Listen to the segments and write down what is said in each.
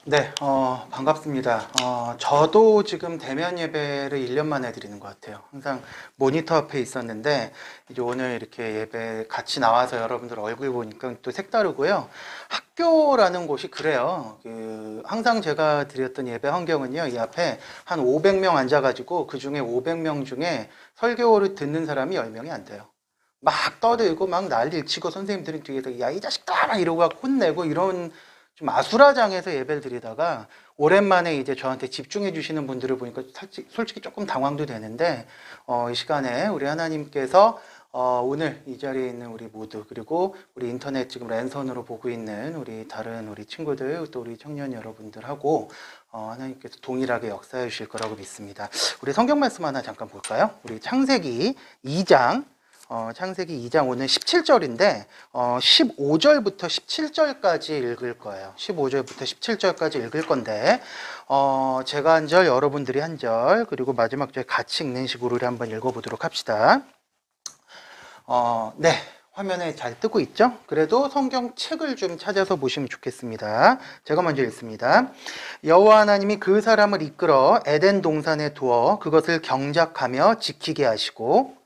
네, 반갑습니다. 저도 지금 대면 예배를 1년 만에 드리는 것 같아요. 항상 모니터 앞에 있었는데, 이제 오늘 이렇게 예배 같이 나와서 여러분들 얼굴 보니까 또 색다르고요. 학교라는 곳이 그래요. 항상 제가 드렸던 예배 환경은요, 이 앞에 한 500명 앉아가지고, 그 중에 500명 중에 설교를 듣는 사람이 10명이 안 돼요. 막 떠들고 막 난리를 치고 선생님들은 뒤에서 야, 이 자식들아! 막 이러고 혼내고 이런 좀 아수라장에서 예배를 드리다가 오랜만에 이제 저한테 집중해 주시는 분들을 보니까 솔직히 조금 당황도 되는데 이 시간에 우리 하나님께서 오늘 이 자리에 있는 우리 모두 그리고 우리 인터넷 지금 랜선으로 보고 있는 우리 다른 우리 친구들 또 우리 청년 여러분들하고 하나님께서 동일하게 역사해 주실 거라고 믿습니다. 우리 성경 말씀 하나 잠깐 볼까요? 우리 창세기 2장 창세기 2장 오늘 17절인데 15절부터 17절까지 읽을 거예요. 15절부터 17절까지 읽을 건데 제가 한 절, 여러분들이 한 절, 그리고 마지막 절 같이 읽는 식으로 한번 읽어보도록 합시다. 네, 화면에 잘 뜨고 있죠? 그래도 성경책을 좀 찾아서 보시면 좋겠습니다. 제가 먼저 읽습니다. 여호와 하나님이 그 사람을 이끌어 에덴 동산에 두어 그것을 경작하며 지키게 하시고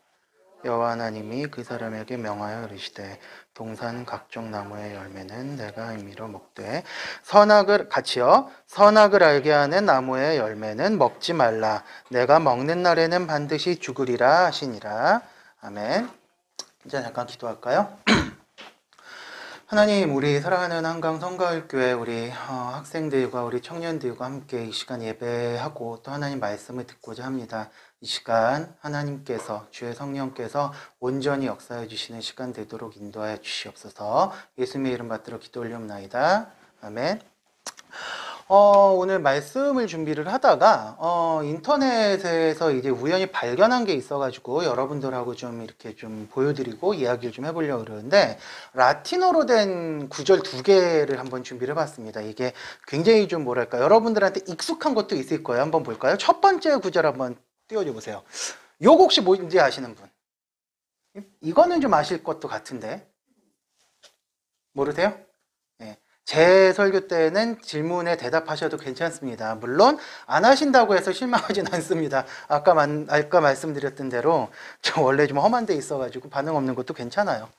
여호와 하나님이 그 사람에게 명하여 이르시되 동산 각종 나무의 열매는 내가 임의로 먹되 선악을 같이요 선악을 알게 하는 나무의 열매는 먹지 말라 내가 먹는 날에는 반드시 죽으리라 하시니라. 아멘. 이제 잠깐 기도할까요? 하나님, 우리 사랑하는 한강 성가을교회 우리 학생들과 우리 청년들과 함께 이 시간 예배하고 또 하나님 말씀을 듣고자 합니다. 이 시간 하나님께서 주의 성령께서 온전히 역사해 주시는 시간 되도록 인도하여 주시옵소서. 예수님의 이름 받들어 기도 올려옵나이다. 아멘. 오늘 말씀을 준비를 하다가 인터넷에서 이제 우연히 발견한 게 있어가지고 여러분들하고 좀 이렇게 좀 보여드리고 이야기를 좀 해보려고 그러는데 라틴어로 된 구절 2개를 한번 준비를 해봤습니다. 이게 굉장히 좀 뭐랄까 여러분들한테 익숙한 것도 있을 거예요. 한번 볼까요? 첫 번째 구절 한번 띄워줘 보세요. 요거 혹시 뭔지 아시는 분? 이거는 좀 아실 것도 같은데 모르세요? 네. 제 설교 때는 질문에 대답하셔도 괜찮습니다. 물론 안 하신다고 해서 실망하진 않습니다. 아까 말씀드렸던 대로 저 원래 좀 험한 데 있어가지고 반응 없는 것도 괜찮아요.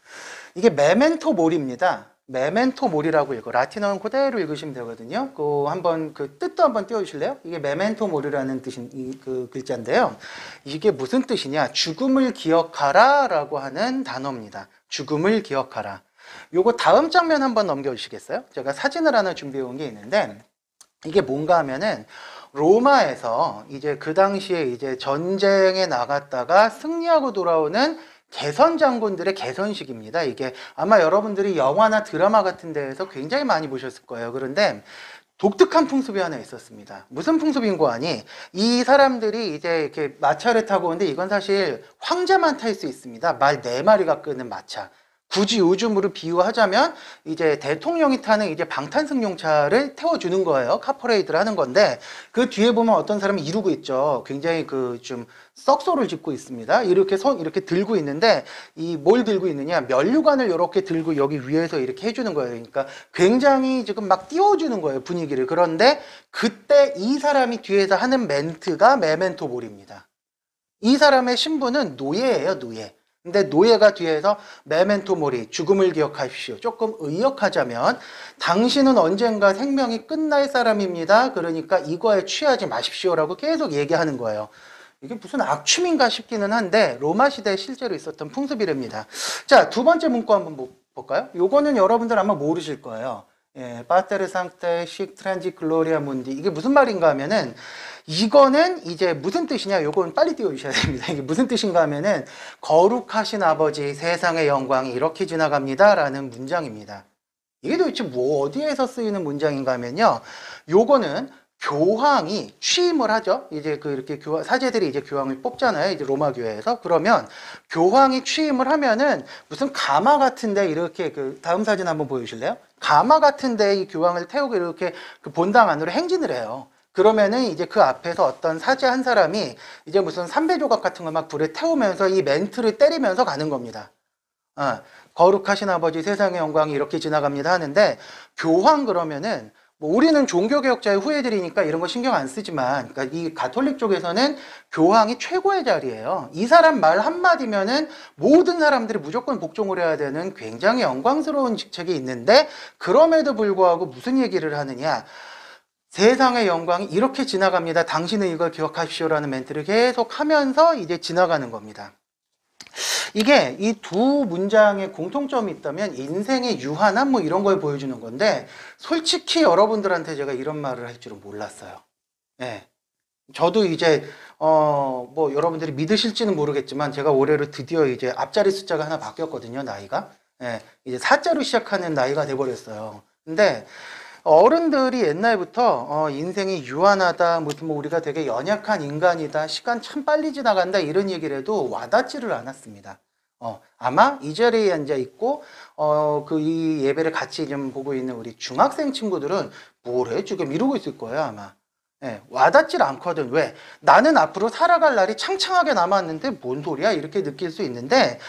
이게 메멘토 모리입니다. 메멘토 모리라고 읽어. 라틴어는 그대로 읽으시면 되거든요. 그 뜻도 한번 띄워주실래요? 이게 메멘토 모리라는 뜻인 그 글자인데요. 이게 무슨 뜻이냐? 죽음을 기억하라라고 하는 단어입니다. 죽음을 기억하라. 요거 다음 장면 한번 넘겨주시겠어요? 제가 사진을 하나 준비해 온 게 있는데 이게 뭔가 하면은 로마에서 이제 그 당시에 이제 전쟁에 나갔다가 승리하고 돌아오는 개선 장군들의 개선식입니다. 이게 아마 여러분들이 영화나 드라마 같은 데에서 굉장히 많이 보셨을 거예요. 그런데 독특한 풍습이 하나 있었습니다. 무슨 풍습인 거 아니? 이 사람들이 이제 이렇게 마차를 타고 오는데 이건 사실 황제만 탈 수 있습니다. 말 4마리가 끄는 마차. 굳이 요즘으로 비유하자면 이제 대통령이 타는 이제 방탄승용차를 태워주는 거예요. 카퍼레이드를 하는 건데 그 뒤에 보면 어떤 사람이 이루고 있죠. 굉장히 그 좀 썩소를 짚고 있습니다. 이렇게 들고 있는데 이 뭘 들고 있느냐? 면류관을 이렇게 들고 여기 위에서 이렇게 해주는 거예요. 그러니까 굉장히 지금 막 띄워주는 거예요. 분위기를. 그런데 그때 이 사람이 뒤에서 하는 멘트가 메멘토 몰입니다. 이 사람의 신분은 노예예요. 노예. 근데 노예가 뒤에서 메멘토 모리, 죽음을 기억하십시오. 조금 의역하자면 당신은 언젠가 생명이 끝날 사람입니다. 그러니까 이거에 취하지 마십시오라고 계속 얘기하는 거예요. 이게 무슨 악취인가 싶기는 한데 로마 시대에 실제로 있었던 풍습이랍니다. 자, 두 번째 문구 한번 볼까요? 요거는 여러분들 아마 모르실 거예요. 예, 파테르 상테 식 트란지 글로리아 문디. 이게 무슨 말인가 하면은 이거는 이제 무슨 뜻이냐? 요건 빨리 띄워주셔야 됩니다. 이게 무슨 뜻인가 하면은 거룩하신 아버지 세상의 영광이 이렇게 지나갑니다 라는 문장입니다. 이게 도대체 뭐 어디에서 쓰이는 문장인가 하면요. 요거는 교황이 취임을 하죠. 이제 이렇게 사제들이 이제 교황을 뽑잖아요. 이제 로마 교회에서. 그러면 교황이 취임을 하면은 무슨 가마 같은데 이렇게 다음 사진 한번 보여주실래요? 가마 같은데 이 교황을 태우고 이렇게 그 본당 안으로 행진을 해요. 그러면은 이제 그 앞에서 어떤 사제 한 사람이 이제 무슨 삼배 조각 같은 거 막 불에 태우면서 이 멘트를 때리면서 가는 겁니다. 거룩하신 아버지 세상의 영광이 이렇게 지나갑니다 하는데 교황 그러면은 뭐 우리는 종교개혁자의 후예들이니까 이런 거 신경 안 쓰지만, 그러니까 이 가톨릭 쪽에서는 교황이 최고의 자리예요. 이 사람 말 한마디면은 모든 사람들이 무조건 복종을 해야 되는 굉장히 영광스러운 직책이 있는데, 그럼에도 불구하고 무슨 얘기를 하느냐. 세상의 영광이 이렇게 지나갑니다. 당신은 이걸 기억하십시오라는 멘트를 계속 하면서 이제 지나가는 겁니다. 이게 이 두 문장의 공통점이 있다면 인생의 유한함 뭐 이런 걸 보여주는 건데, 솔직히 여러분들한테 제가 이런 말을 할 줄은 몰랐어요. 예. 저도 이제 뭐 여러분들이 믿으실지는 모르겠지만 제가 올해로 드디어 이제 앞자리 숫자가 하나 바뀌었거든요, 나이가. 예. 이제 4자로 시작하는 나이가 돼 버렸어요. 근데 어른들이 옛날부터 인생이 유한하다, 무슨 뭐 우리가 되게 연약한 인간이다, 시간 참 빨리 지나간다 이런 얘기를 해도 와닿지를 않았습니다. 아마 이 자리에 앉아 있고 이 예배를 같이 좀 보고 있는 우리 중학생 친구들은 뭐래 지금 이러고 있을 거예요 아마. 예, 와닿질 않거든. 왜? 나는 앞으로 살아갈 날이 창창하게 남았는데 뭔 소리야 이렇게 느낄 수 있는데,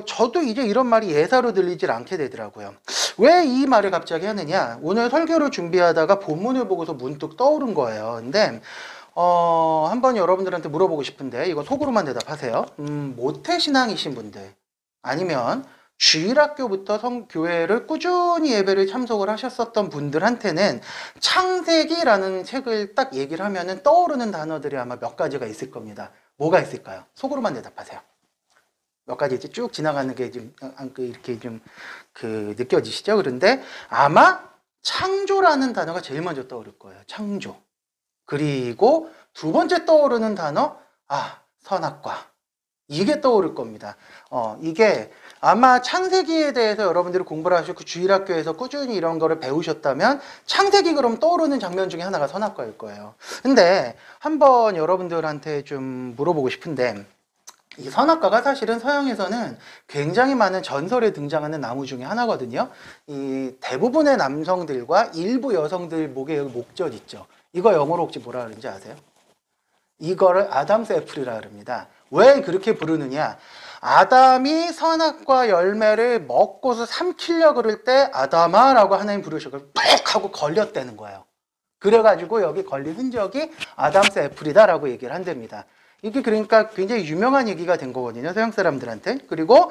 저도 이제 이런 말이 예사로 들리질 않게 되더라고요. 왜 이 말을 갑자기 하느냐? 오늘 설교를 준비하다가 본문을 보고서 문득 떠오른 거예요. 근데 한번 여러분들한테 물어보고 싶은데, 이거 속으로만 대답하세요. 모태신앙이신 분들, 아니면 주일학교부터 교회를 꾸준히 예배를 참석을 하셨었던 분들한테는 창세기라는 책을 딱 얘기를 하면은 떠오르는 단어들이 아마 몇 가지가 있을 겁니다. 뭐가 있을까요? 속으로만 대답하세요. 몇 가지 이제 쭉 지나가는 게 좀 이렇게 좀 느껴지시죠? 그런데 아마 창조라는 단어가 제일 먼저 떠오를 거예요. 창조. 그리고 두 번째 떠오르는 단어, 선악과. 이게 떠오를 겁니다. 이게 아마 창세기에 대해서 여러분들이 공부를 하시고 주일학교에서 꾸준히 이런 거를 배우셨다면 창세기 그럼 떠오르는 장면 중에 하나가 선악과일 거예요. 근데 한번 여러분들한테 좀 물어보고 싶은데, 이 선악과가 사실은 서양에서는 굉장히 많은 전설에 등장하는 나무 중에 하나거든요. 이 대부분의 남성들과 일부 여성들 목에 목젖 있죠. 이거 영어로 혹시 뭐라 그러는지 아세요? 이거를 아담스 애플이라 그럽니다. 왜 그렇게 부르느냐? 아담이 선악과 열매를 먹고서 삼키려 그럴 때 아담아라고 하나님 부르시고 뚝 하고 걸렸다는 거예요. 그래가지고 여기 걸린 흔적이 아담스 애플이다라고 얘기를 한답니다. 이게 그러니까 굉장히 유명한 얘기가 된 거거든요, 서양 사람들한테. 그리고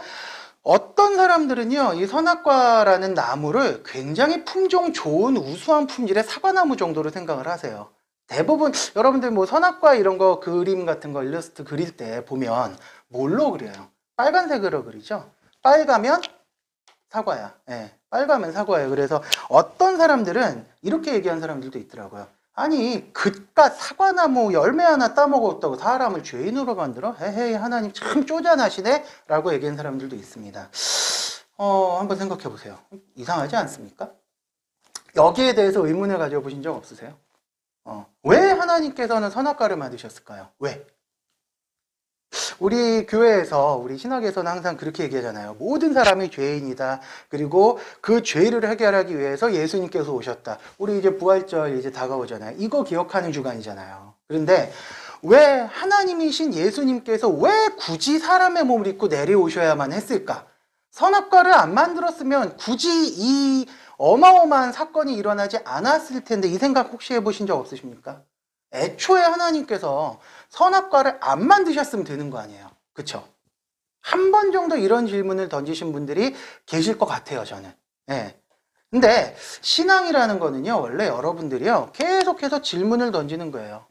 어떤 사람들은요, 이 선악과라는 나무를 굉장히 품종 좋은 우수한 품질의 사과나무 정도로 생각을 하세요. 대부분 여러분들 뭐 선악과 이런 거 그림 같은 거 일러스트 그릴 때 보면 뭘로 그려요? 빨간색으로 그리죠. 빨가면 사과야. 예, 빨가면 사과예요. 그래서 어떤 사람들은 이렇게 얘기하는 사람들도 있더라고요. 아니, 그깟 사과나무 열매 하나 따먹었다고 사람을 죄인으로 만들어? 헤헤, 하나님 참 쪼잔하시네? 라고 얘기하는 사람들도 있습니다. 한번 생각해 보세요. 이상하지 않습니까? 여기에 대해서 의문을 가져보신 적 없으세요? 왜 하나님께서는 선악과를 만드셨을까요? 왜? 우리 교회에서, 우리 신학에서는 항상 그렇게 얘기하잖아요. 모든 사람이 죄인이다. 그리고 그 죄를 해결하기 위해서 예수님께서 오셨다. 우리 이제 부활절 이제 다가오잖아요. 이거 기억하는 주간이잖아요. 그런데 왜 하나님이신 예수님께서 왜 굳이 사람의 몸을 입고 내려오셔야만 했을까? 선악과를 안 만들었으면 굳이 이 어마어마한 사건이 일어나지 않았을 텐데, 이 생각 혹시 해보신 적 없으십니까? 애초에 하나님께서 선악과를 안 만드셨으면 되는 거 아니에요. 그쵸? 한 번 정도 이런 질문을 던지신 분들이 계실 것 같아요, 저는. 예. 근데 신앙이라는 거는요, 원래 여러분들이요, 계속해서 질문을 던지는 거예요.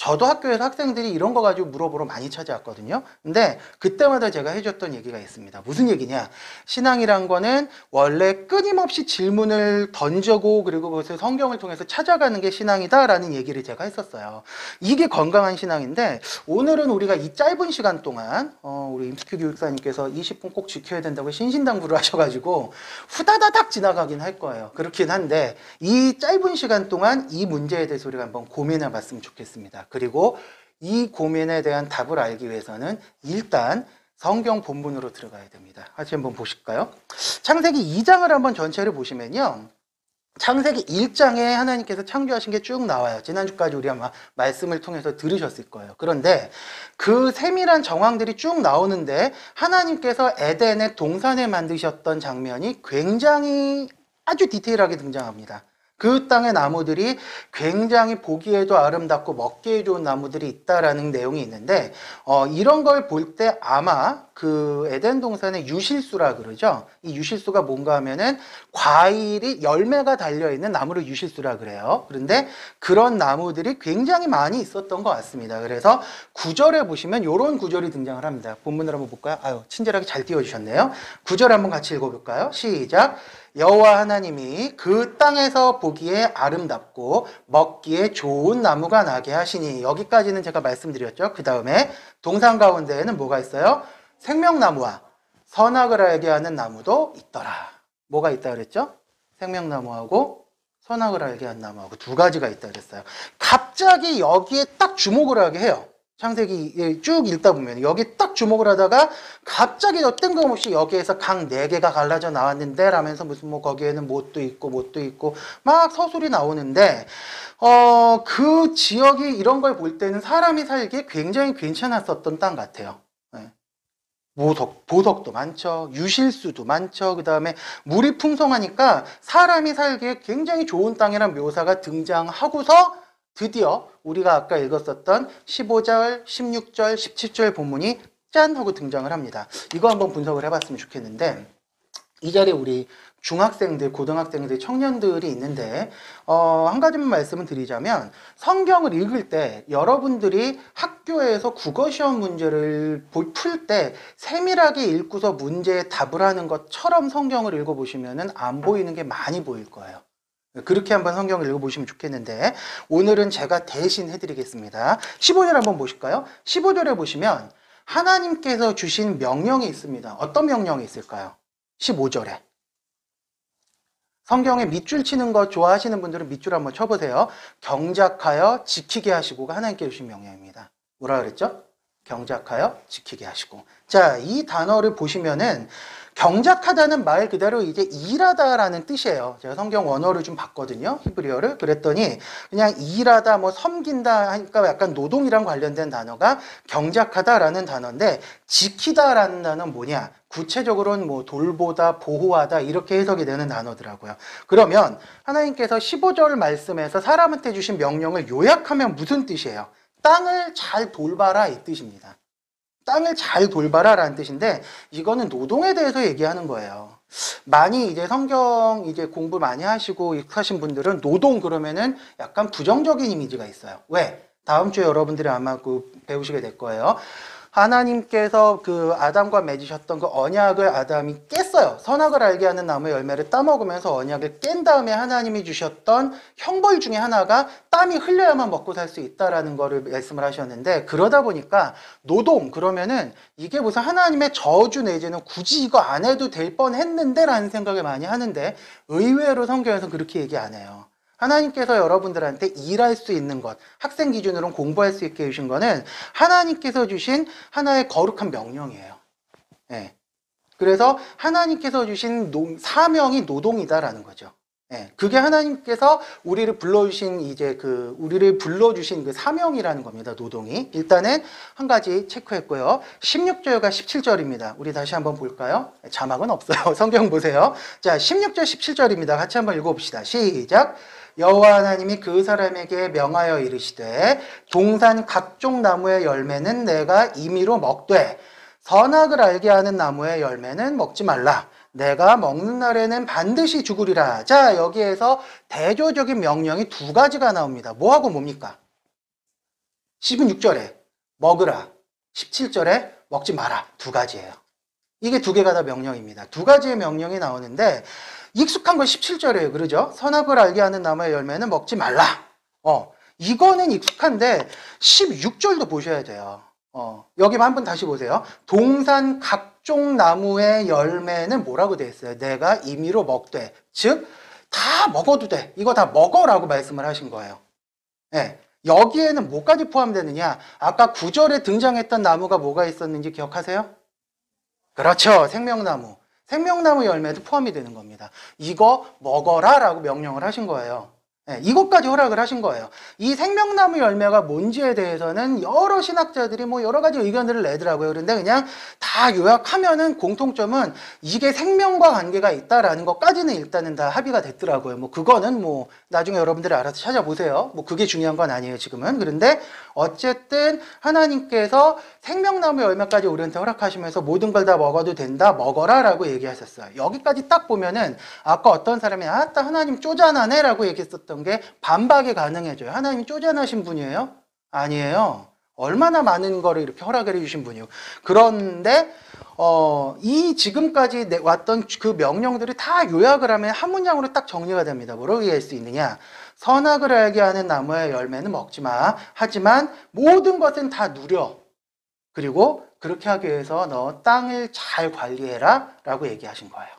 저도 학교에서 학생들이 이런 거 가지고 물어보러 많이 찾아왔거든요. 근데 그때마다 제가 해줬던 얘기가 있습니다. 무슨 얘기냐? 신앙이란 거는 원래 끊임없이 질문을 던져고 그리고 그것을 성경을 통해서 찾아가는 게 신앙이다라는 얘기를 제가 했었어요. 이게 건강한 신앙인데, 오늘은 우리가 이 짧은 시간 동안 우리 임스큐 교육사님께서 20분 꼭 지켜야 된다고 신신당부를 하셔가지고 후다다닥 지나가긴 할 거예요. 그렇긴 한데 이 짧은 시간 동안 이 문제에 대해서 우리가 한번 고민해 봤으면 좋겠습니다. 그리고 이 고민에 대한 답을 알기 위해서는 일단 성경 본문으로 들어가야 됩니다. 같이 한번 보실까요? 창세기 2장을 한번 전체를 보시면요, 창세기 1장에 하나님께서 창조하신 게 쭉 나와요. 지난주까지 우리 아마 말씀을 통해서 들으셨을 거예요. 그런데 그 세밀한 정황들이 쭉 나오는데 하나님께서 에덴의 동산에 만드셨던 장면이 굉장히 아주 디테일하게 등장합니다. 그 땅의 나무들이 굉장히 보기에도 아름답고 먹기에 좋은 나무들이 있다라는 내용이 있는데 이런 걸 볼 때 아마 그 에덴 동산의 유실수라 그러죠. 이 유실수가 뭔가 하면은 과일이 열매가 달려있는 나무를 유실수라 그래요. 그런데 그런 나무들이 굉장히 많이 있었던 것 같습니다. 그래서 구절에 보시면 이런 구절이 등장을 합니다. 본문을 한번 볼까요? 아유, 친절하게 잘 띄워주셨네요. 구절 한번 같이 읽어볼까요? 시작. 여호와 하나님이 그 땅에서 보기에 아름답고 먹기에 좋은 나무가 나게 하시니, 여기까지는 제가 말씀드렸죠. 그 다음에 동산 가운데에는 뭐가 있어요? 생명나무와 선악을 알게 하는 나무도 있더라. 뭐가 있다 그랬죠? 생명나무하고 선악을 알게 하는 나무하고 두 가지가 있다 그랬어요. 갑자기 여기에 딱 주목을 하게 해요. 창세기 쭉 읽다 보면 여기 딱 주목을 하다가 갑자기 뜬금없이 여기에서 강 4개가 갈라져 나왔는데 라면서 무슨 뭐 거기에는 못도 있고 막 서술이 나오는데 그 지역이 이런 걸 볼 때는 사람이 살기에 굉장히 괜찮았었던 땅 같아요. 보석도 많죠. 유실수도 많죠. 그 다음에 물이 풍성하니까 사람이 살기에 굉장히 좋은 땅이라는 묘사가 등장하고서 드디어 우리가 아까 읽었었던 15절, 16절, 17절 본문이 짠 하고 등장을 합니다. 이거 한번 분석을 해봤으면 좋겠는데, 이 자리에 우리 중학생들, 고등학생들, 청년들이 있는데 한 가지만 말씀을 드리자면, 성경을 읽을 때 여러분들이 학교에서 국어시험 문제를 풀 때 세밀하게 읽고서 문제에 답을 하는 것처럼 성경을 읽어보시면 안 보이는 게 많이 보일 거예요. 그렇게 한번 성경을 읽어보시면 좋겠는데, 오늘은 제가 대신 해드리겠습니다. 15절 한번 보실까요? 15절에 보시면 하나님께서 주신 명령이 있습니다. 어떤 명령이 있을까요? 15절에. 성경에 밑줄 치는 거 좋아하시는 분들은 밑줄 한번 쳐보세요. 경작하여 지키게 하시고가 하나님께 주신 명령입니다. 뭐라 그랬죠? 경작하여 지키게 하시고. 자, 이 단어를 보시면은 경작하다는 말 그대로 이제 일하다라는 뜻이에요. 제가 성경 원어를 좀 봤거든요. 히브리어를. 그랬더니 그냥 일하다, 뭐 섬긴다 하니까 약간 노동이랑 관련된 단어가 경작하다라는 단어인데, 지키다라는 단어는 뭐냐? 구체적으로는 뭐 돌보다, 보호하다 이렇게 해석이 되는 단어더라고요. 그러면 하나님께서 15절 말씀에서 사람한테 주신 명령을 요약하면 무슨 뜻이에요? 땅을 잘 돌봐라 이 뜻입니다. 땅을 잘 돌봐라 라는 뜻인데, 이거는 노동에 대해서 얘기하는 거예요. 많이 이제 성경 이제 공부 많이 하시고 익숙하신 분들은 노동 그러면은 약간 부정적인 이미지가 있어요. 왜? 다음 주에 여러분들이 아마 배우시게 될 거예요. 하나님께서 그 아담과 맺으셨던 그 언약을 아담이 깼어요. 선악을 알게 하는 나무의 열매를 따먹으면서 언약을 깬 다음에 하나님이 주셨던 형벌 중에 하나가 땀이 흘려야만 먹고 살 수 있다라는 거를 말씀을 하셨는데, 그러다 보니까 노동 그러면은 이게 무슨 하나님의 저주 내지는 굳이 이거 안 해도 될 뻔했는데 라는 생각을 많이 하는데, 의외로 성경에서 그렇게 얘기 안 해요. 하나님께서 여러분들한테 일할 수 있는 것, 학생 기준으로는 공부할 수 있게 해주신 거는 하나님께서 주신 하나의 거룩한 명령이에요. 예. 그래서 하나님께서 주신 사명이 노동이다라는 거죠. 예. 그게 하나님께서 우리를 불러주신 우리를 불러주신 그 사명이라는 겁니다. 노동이. 일단은 한 가지 체크했고요. 16절과 17절입니다. 우리 다시 한번 볼까요? 자막은 없어요. 성경 보세요. 자, 16절, 17절입니다. 같이 한번 읽어봅시다. 시작. 여호와 하나님이 그 사람에게 명하여 이르시되, 동산 각종 나무의 열매는 내가 임의로 먹되 선악을 알게 하는 나무의 열매는 먹지 말라. 내가 먹는 날에는 반드시 죽으리라. 자, 여기에서 대조적인 명령이 두 가지가 나옵니다. 뭐하고 뭡니까? 16절에 먹으라, 17절에 먹지 마라. 두 가지예요. 이게 두 개가 다 명령입니다. 두 가지의 명령이 나오는데, 익숙한 건 17절이에요. 그러죠? 선악을 알게 하는 나무의 열매는 먹지 말라. 이거는 익숙한데 16절도 보셔야 돼요. 여기만 한번 다시 보세요. 동산 각종 나무의 열매는 뭐라고 되어 있어요? 내가 임의로 먹되. 즉, 다 먹어도 돼. 이거 다 먹어라고 말씀을 하신 거예요. 네. 여기에는 뭐까지 포함되느냐? 아까 9절에 등장했던 나무가 뭐가 있었는지 기억하세요? 그렇죠. 생명나무. 생명나무 열매도 포함이 되는 겁니다. 이거 먹어라 라고 명령을 하신 거예요. 예, 이것까지 허락을 하신 거예요. 이 생명나무 열매가 뭔지에 대해서는 여러 신학자들이 뭐 여러 가지 의견들을 내더라고요. 그런데 그냥 다 요약하면은 공통점은 이게 생명과 관계가 있다라는 것까지는 일단은 다 합의가 됐더라고요. 뭐 그거는 뭐 나중에 여러분들이 알아서 찾아보세요. 뭐 그게 중요한 건 아니에요, 지금은. 그런데 어쨌든 하나님께서 생명나무 열매까지 우리한테 허락하시면서 모든 걸 다 먹어도 된다, 먹어라 라고 얘기하셨어요. 여기까지 딱 보면은 아까 어떤 사람이 아따 하나님 쪼잔하네 라고 얘기했었던 게 반박이 가능해져요. 하나님 쪼잔하신 분이에요? 아니에요. 얼마나 많은 거를 이렇게 허락을 해주신 분이요. 그런데 이 지금까지 왔던 그 명령들이 다 요약을 하면 한 문장으로 딱 정리가 됩니다. 뭐라고 이해할 수 있느냐? 선악을 알게 하는 나무의 열매는 먹지 마. 하지만 모든 것은 다 누려. 그리고 그렇게 하기 위해서 너 땅을 잘 관리해라 라고 얘기하신 거예요.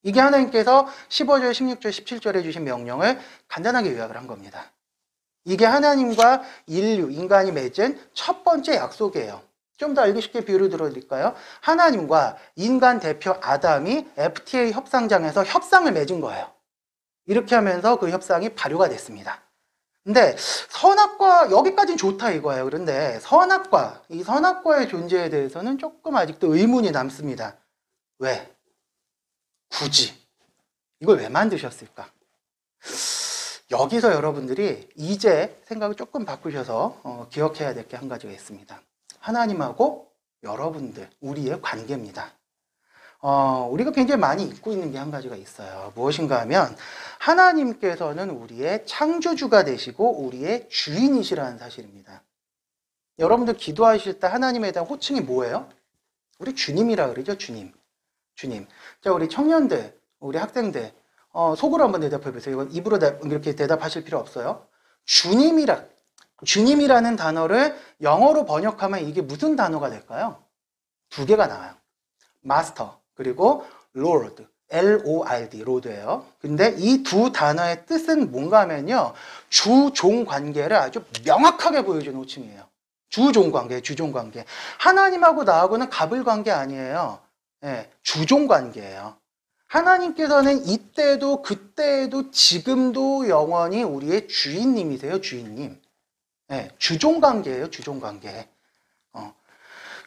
이게 하나님께서 15절, 16절, 17절에 주신 명령을 간단하게 요약을 한 겁니다. 이게 하나님과 인류, 인간이 맺은 첫 번째 약속이에요. 좀 더 알기 쉽게 비유를 들어드릴까요? 하나님과 인간 대표 아담이 FTA 협상장에서 협상을 맺은 거예요. 이렇게 하면서 그 협상이 발효가 됐습니다. 근데 선악과 여기까지는 좋다 이거예요. 그런데 선악과, 이 선악과의 존재에 대해서는 조금 아직도 의문이 남습니다. 왜? 굳이 이걸 왜 만드셨을까? 여기서 여러분들이 이제 생각을 조금 바꾸셔서 기억해야 될 게 한 가지가 있습니다. 하나님하고 여러분들, 우리의 관계입니다. 우리가 굉장히 많이 잊고 있는 게 한 가지가 있어요. 무엇인가 하면 하나님께서는 우리의 창조주가 되시고 우리의 주인이시라는 사실입니다. 여러분들 기도하실 때 하나님에 대한 호칭이 뭐예요? 우리 주님이라 그러죠. 주님. 주님. 자, 우리 청년들, 우리 학생들 속으로 한번 대답해 보세요. 이건 입으로 이렇게 대답하실 필요 없어요. 주님이라는 단어를 영어로 번역하면 이게 무슨 단어가 될까요? 두 개가 나와요. 마스터 그리고 Lord, L-O-R-D, 로드예요. 근데 이 두 단어의 뜻은 뭔가 하면요, 주종 관계를 아주 명확하게 보여주는 호칭이에요. 주종 관계, 주종 관계. 하나님하고 나하고는 갑을 관계 아니에요. 네, 주종 관계예요. 하나님께서는 이때도 그때에도 지금도 영원히 우리의 주인님이세요. 주인님. 네, 주종 관계예요. 주종 관계.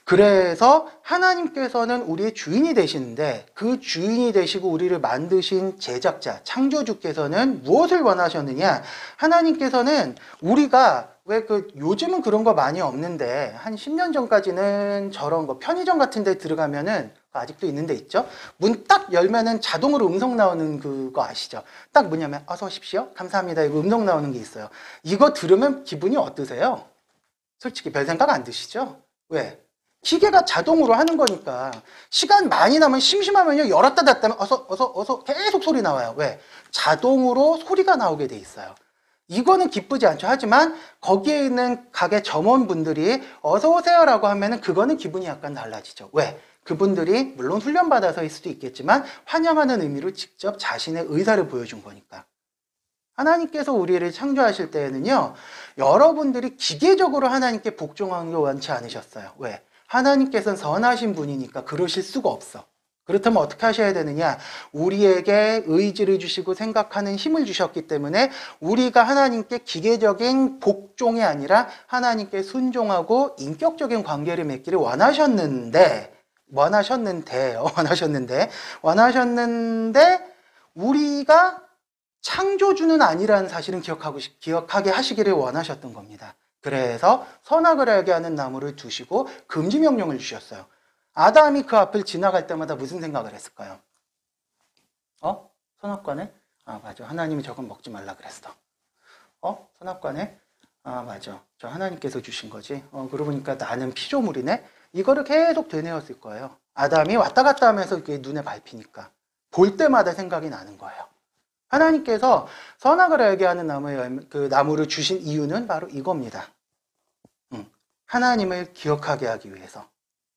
그래서 하나님께서는 우리의 주인이 되시는데 그 주인이 되시고 우리를 만드신 제작자, 창조주께서는 무엇을 원하셨느냐? 하나님께서는 우리가 왜 요즘은 그런 거 많이 없는데 한 10년 전까지는 저런 거 편의점 같은 데 들어가면은 아직도 있는 데 있죠? 문 딱 열면은 자동으로 음성 나오는 그거 아시죠? 딱 뭐냐면 어서 오십시오. 감사합니다. 이거 음성 나오는 게 있어요. 이거 들으면 기분이 어떠세요? 솔직히 별 생각 안 드시죠? 왜? 기계가 자동으로 하는 거니까 시간 많이 나면 심심하면요 열었다 닫다 하면 어서 계속 소리 나와요. 왜? 자동으로 소리가 나오게 돼 있어요. 이거는 기쁘지 않죠. 하지만 거기에 있는 가게 점원분들이 어서 오세요라고 하면은 그거는 기분이 약간 달라지죠. 왜? 그분들이 물론 훈련받아서일 수도 있겠지만 환영하는 의미로 직접 자신의 의사를 보여준 거니까. 하나님께서 우리를 창조하실 때에는요 여러분들이 기계적으로 하나님께 복종하는 걸 원치 않으셨어요. 왜? 하나님께서는 선하신 분이니까 그러실 수가 없어. 그렇다면 어떻게 하셔야 되느냐? 우리에게 의지를 주시고 생각하는 힘을 주셨기 때문에 우리가 하나님께 기계적인 복종이 아니라 하나님께 순종하고 인격적인 관계를 맺기를 원하셨는데 우리가 창조주는 아니라는 사실은 기억하게 하시기를 원하셨던 겁니다. 그래서 선악을 알게 하는 나무를 두시고 금지 명령을 주셨어요. 아담이 그 앞을 지나갈 때마다 무슨 생각을 했을까요? 선악과네? 아 맞아, 하나님이 저건 먹지 말라 그랬어. 선악과네? 아 맞아, 저 하나님께서 주신 거지. 그러고 보니까 나는 피조물이네? 이거를 계속 되뇌었을 거예요. 아담이 왔다 갔다 하면서 그게 눈에 밟히니까 볼 때마다 생각이 나는 거예요. 하나님께서 선악을 알게 하는 나무를 주신 이유는 바로 이겁니다. 하나님을 기억하게 하기 위해서.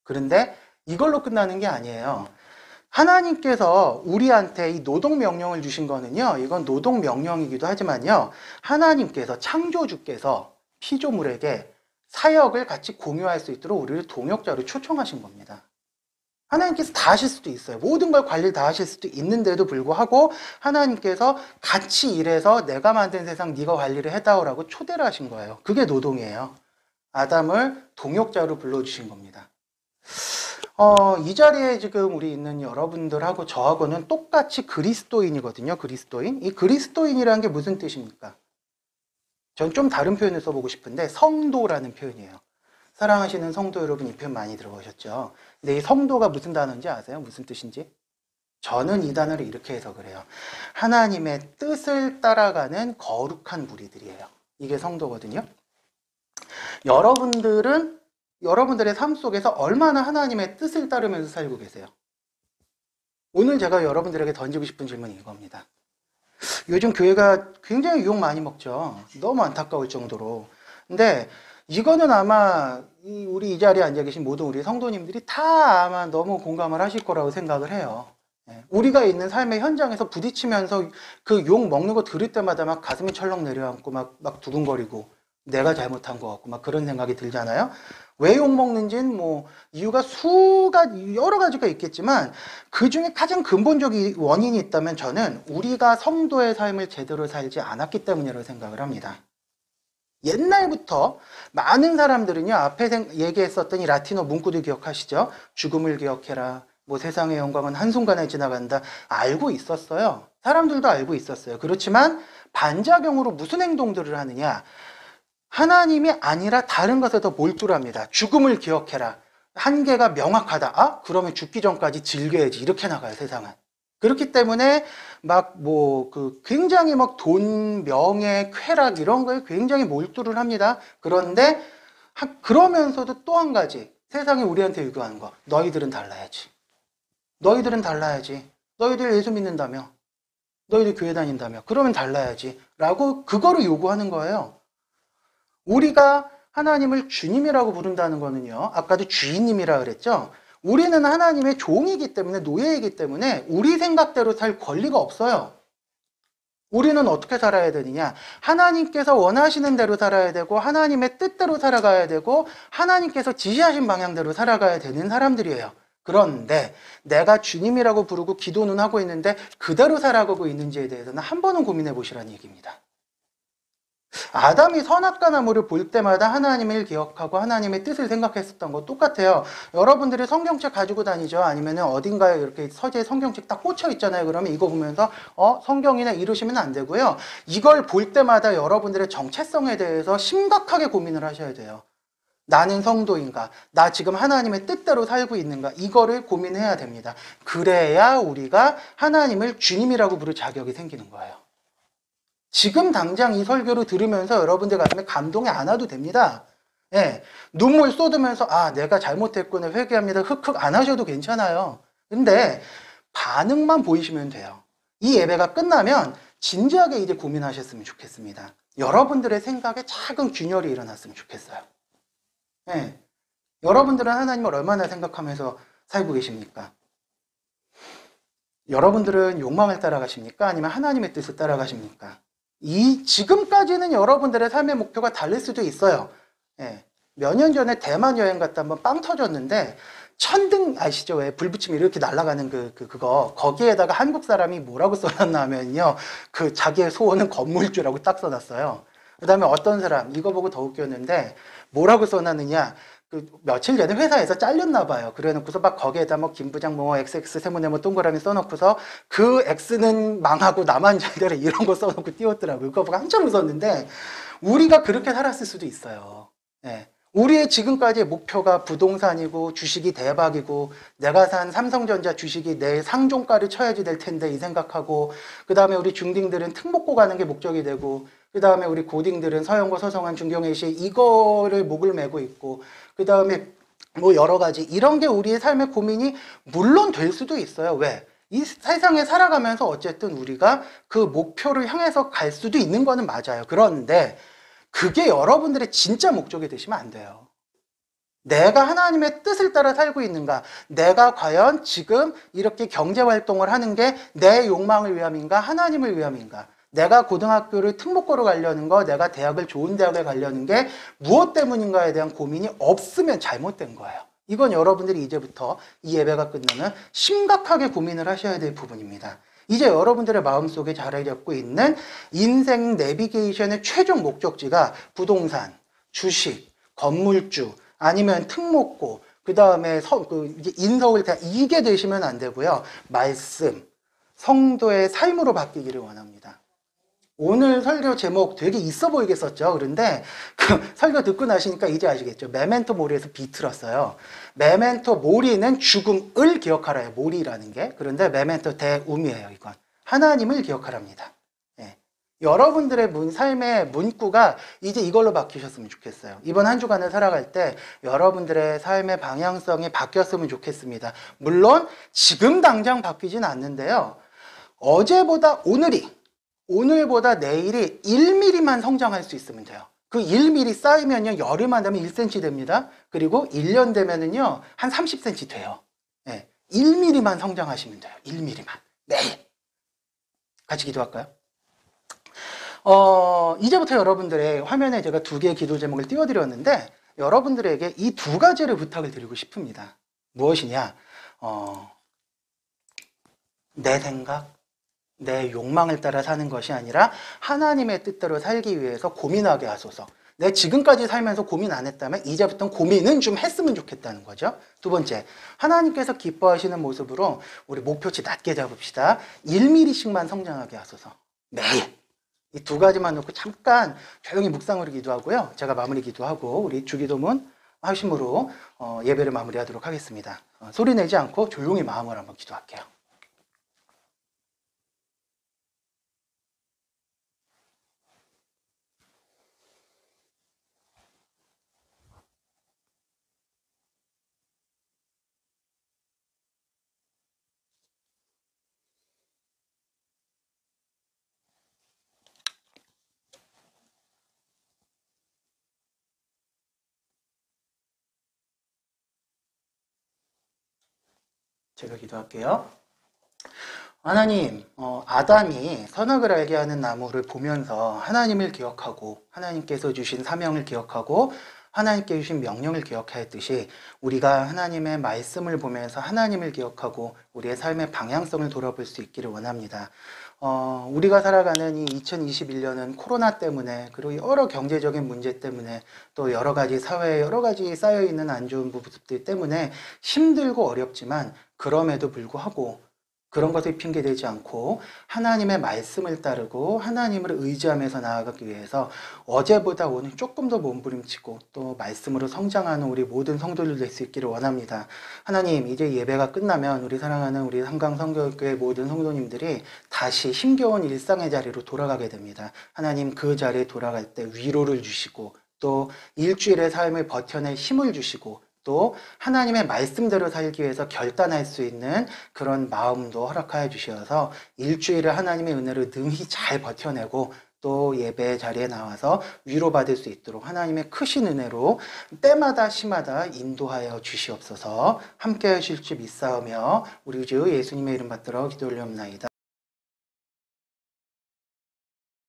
그런데 이걸로 끝나는 게 아니에요. 하나님께서 우리한테 이 노동명령을 주신 거는요, 이건 노동명령이기도 하지만요, 하나님께서, 창조주께서 피조물에게 사역을 같이 공유할 수 있도록 우리를 동역자로 초청하신 겁니다. 하나님께서 다 하실 수도 있어요. 모든 걸 관리를 다 하실 수도 있는데도 불구하고 하나님께서 같이 일해서 내가 만든 세상 네가 관리를 해다오라고 초대를 하신 거예요. 그게 노동이에요. 아담을 동역자로 불러주신 겁니다. 이 자리에 지금 우리 있는 여러분들하고 저하고는 똑같이 그리스도인이거든요. 그리스도인. 이 그리스도인이라는 게 무슨 뜻입니까? 전 좀 다른 표현을 써보고 싶은데 성도라는 표현이에요. 사랑하시는 성도 여러분, 이 표현 많이 들어보셨죠? 근데 이 성도가 무슨 단어인지 아세요? 무슨 뜻인지? 저는 이 단어를 이렇게 해석을 해요. 하나님의 뜻을 따라가는 거룩한 무리들이에요. 이게 성도거든요. 여러분들의 삶 속에서 얼마나 하나님의 뜻을 따르면서 살고 계세요? 오늘 제가 여러분들에게 던지고 싶은 질문이 이겁니다. 요즘 교회가 굉장히 유혹 많이 먹죠. 너무 안타까울 정도로. 근데 이거는 아마 우리 이 자리에 앉아 계신 모든 우리 성도님들이 다 아마 너무 공감을 하실 거라고 생각을 해요. 우리가 있는 삶의 현장에서 부딪히면서 그 욕 먹는 거 들을 때마다 막 가슴이 철렁 내려앉고 막 두근거리고 내가 잘못한 것 같고 막 그런 생각이 들잖아요. 왜 욕 먹는지는 뭐 이유가 여러 가지가 있겠지만 그 중에 가장 근본적인 원인이 있다면 저는 우리가 성도의 삶을 제대로 살지 않았기 때문이라고 생각을 합니다. 옛날부터 많은 사람들은요, 앞에 얘기했었던 이 라틴어 문구도 기억하시죠? 죽음을 기억해라, 뭐 세상의 영광은 한순간에 지나간다, 알고 있었어요. 사람들도 알고 있었어요. 그렇지만 반작용으로 무슨 행동들을 하느냐? 하나님이 아니라 다른 것에 더 몰두합니다. 죽음을 기억해라. 한계가 명확하다. 아? 그러면 죽기 전까지 즐겨야지. 이렇게 나가요, 세상은. 그렇기 때문에 굉장히 돈, 명예, 쾌락 이런 거에 굉장히 몰두를 합니다. 그런데 그러면서도 또 한 가지 세상이 우리한테 요구하는 거. 너희들은 달라야지. 너희들은 달라야지. 너희들 예수 믿는다며. 너희들 교회 다닌다며. 그러면 달라야지. 라고 그거를 요구하는 거예요. 우리가 하나님을 주님이라고 부른다는 거는요. 아까도 주인님이라 그랬죠. 우리는 하나님의 종이기 때문에, 노예이기 때문에 우리 생각대로 살 권리가 없어요. 우리는 어떻게 살아야 되느냐? 하나님께서 원하시는 대로 살아야 되고 하나님의 뜻대로 살아가야 되고 하나님께서 지시하신 방향대로 살아가야 되는 사람들이에요. 그런데 내가 주님이라고 부르고 기도는 하고 있는데 그대로 살아가고 있는지에 대해서는 한 번은 고민해 보시라는 얘기입니다. 아담이 선악과 나무를 볼 때마다 하나님을 기억하고 하나님의 뜻을 생각했었던 거 똑같아요. 여러분들이 성경책 가지고 다니죠? 아니면 어딘가에 이렇게 서재에 성경책 딱 꽂혀 있잖아요. 그러면 이거 보면서 성경이나 이러시면 안 되고요. 이걸 볼 때마다 여러분들의 정체성에 대해서 심각하게 고민을 하셔야 돼요. 나는 성도인가? 나 지금 하나님의 뜻대로 살고 있는가? 이거를 고민해야 됩니다. 그래야 우리가 하나님을 주님이라고 부를 자격이 생기는 거예요. 지금 당장 이 설교를 들으면서 여러분들 가슴에 감동이 안 와도 됩니다. 예, 눈물 쏟으면서 내가 잘못했구나 회개합니다. 흑흑 안 하셔도 괜찮아요. 근데 반응만 보이시면 돼요. 이 예배가 끝나면 진지하게 이제 고민하셨으면 좋겠습니다. 여러분들의 생각에 작은 균열이 일어났으면 좋겠어요. 예, 여러분들은 하나님을 얼마나 생각하면서 살고 계십니까? 여러분들은 욕망을 따라가십니까? 아니면 하나님의 뜻을 따라가십니까? 지금까지는 여러분들의 삶의 목표가 다를 수도 있어요. 예, 몇 년 전에 대만 여행 갔다 한번 빵 터졌는데 천등 아시죠? 왜 불 붙이면 이렇게 날아가는 그거 거기에다가 한국 사람이 뭐라고 써놨나 하면요, 자기의 소원은 건물주라고 딱 써놨어요. 그 다음에 어떤 사람 이거 보고 더 웃겼는데 뭐라고 써놨느냐, 며칠 전에 회사에서 잘렸나 봐요. 그래놓고서 막 거기에다 김부장 XX 세모네 동그라미 써놓고서 그 X는 망하고 나만 잘 되라 이런 거 써놓고 띄웠더라고요. 그거 보고 한참 웃었는데 우리가 그렇게 살았을 수도 있어요. 네. 우리의 지금까지의 목표가 부동산이고 주식이 대박이고 내가 산 삼성전자 주식이 내일 상종가를 쳐야지 될 텐데 이 생각하고, 그 다음에 우리 중딩들은 특목고 가는 게 목적이 되고, 그 다음에 우리 고딩들은 서영고, 서성한, 중경외시 이거를 목을 메고 있고, 그 다음에 여러 가지 이런 게 우리의 삶의 고민이 물론 될 수도 있어요. 왜? 이 세상에 살아가면서 어쨌든 우리가 그 목표를 향해서 갈 수도 있는 거는 맞아요. 그런데 그게 여러분들의 진짜 목적이 되시면 안 돼요. 내가 하나님의 뜻을 따라 살고 있는가? 내가 과연 지금 이렇게 경제활동을 하는 게 내 욕망을 위함인가? 하나님을 위함인가? 내가 고등학교를 특목고로 가려는 거, 내가 대학을 좋은 대학에 가려는 게 무엇 때문인가에 대한 고민이 없으면 잘못된 거예요. 이건 여러분들이 이제부터 이 예배가 끝나면 심각하게 고민을 하셔야 될 부분입니다. 이제 여러분들의 마음속에 자리 잡고 있는 인생 내비게이션의 최종 목적지가 부동산, 주식, 건물주, 아니면 특목고, 그 다음에 인서울 대학, 이게 되시면 안 되고요. 말씀, 성도의 삶으로 바뀌기를 원합니다. 오늘 설교 제목 되게 있어 보이게 썼죠. 그런데 그 설교 듣고 나시니까 이제 아시겠죠. 메멘토 모리에서 비틀었어요. 메멘토 모리는 죽음을 기억하라요. 모리라는 게. 그런데 메멘토 대움이에요. 이건 하나님을 기억하랍니다. 예. 여러분들의 삶의 문구가 이제 이걸로 바뀌셨으면 좋겠어요. 이번 한 주간을 살아갈 때 여러분들의 삶의 방향성이 바뀌었으면 좋겠습니다. 물론 지금 당장 바뀌진 않는데요. 어제보다 오늘보다 내일이 1mm만 성장할 수 있으면 돼요. 그 1mm 쌓이면요, 열흘만 되면 1cm 됩니다. 그리고 1년 되면은요, 한 30cm 돼요. 네, 1mm만 성장하시면 돼요. 1mm만. 매일. 같이 기도할까요? 이제부터 여러분들의 화면에 제가 2개의 기도 제목을 띄워드렸는데, 여러분들에게 이 2가지를 부탁을 드리고 싶습니다. 무엇이냐? 내 생각, 내 욕망을 따라 사는 것이 아니라 하나님의 뜻대로 살기 위해서 고민하게 하소서. 내 지금까지 살면서 고민 안 했다면 이제부터는 고민은 좀 했으면 좋겠다는 거죠. 2번째, 하나님께서 기뻐하시는 모습으로 우리 목표치 낮게 잡읍시다. 1mm씩만 성장하게 하소서. 매일. 이 2가지만 놓고 잠깐 조용히 묵상으로 기도하고요. 제가 마무리 기도하고 우리 주기도문 하심으로 예배를 마무리하도록 하겠습니다. 소리 내지 않고 조용히 마음을 한번 기도할게요. 제가 기도할게요. 하나님, 아담이 선악을 알게 하는 나무를 보면서 하나님을 기억하고 하나님께서 주신 사명을 기억하고 하나님께 주신 명령을 기억하였듯이 우리가 하나님의 말씀을 보면서 하나님을 기억하고 우리의 삶의 방향성을 돌아볼 수 있기를 원합니다. 우리가 살아가는 이 2021년은 코로나 때문에 그리고 여러 경제적인 문제 때문에 또 여러 가지 사회에 여러 가지 쌓여있는 안 좋은 부분들 때문에 힘들고 어렵지만 그럼에도 불구하고 그런 것을 핑계대지 않고 하나님의 말씀을 따르고 하나님을 의지하면서 나아가기 위해서 어제보다 오늘 조금 더 몸부림치고 또 말씀으로 성장하는 우리 모든 성도들 될 수 있기를 원합니다. 하나님, 이제 예배가 끝나면 우리 사랑하는 우리 한강성교회 모든 성도님들이 다시 힘겨운 일상의 자리로 돌아가게 됩니다. 하나님, 그 자리에 돌아갈 때 위로를 주시고 또 일주일의 삶을 버텨낼 힘을 주시고 또 하나님의 말씀대로 살기 위해서 결단할 수 있는 그런 마음도 허락하여 주셔서 일주일을 하나님의 은혜로 능히 잘 버텨내고 또 예배 자리에 나와서 위로받을 수 있도록 하나님의 크신 은혜로 때마다 시마다 인도하여 주시옵소서. 함께 하실 줄 믿사오며 우리 주 예수님의 이름 받들어 기도 올려옵나이다.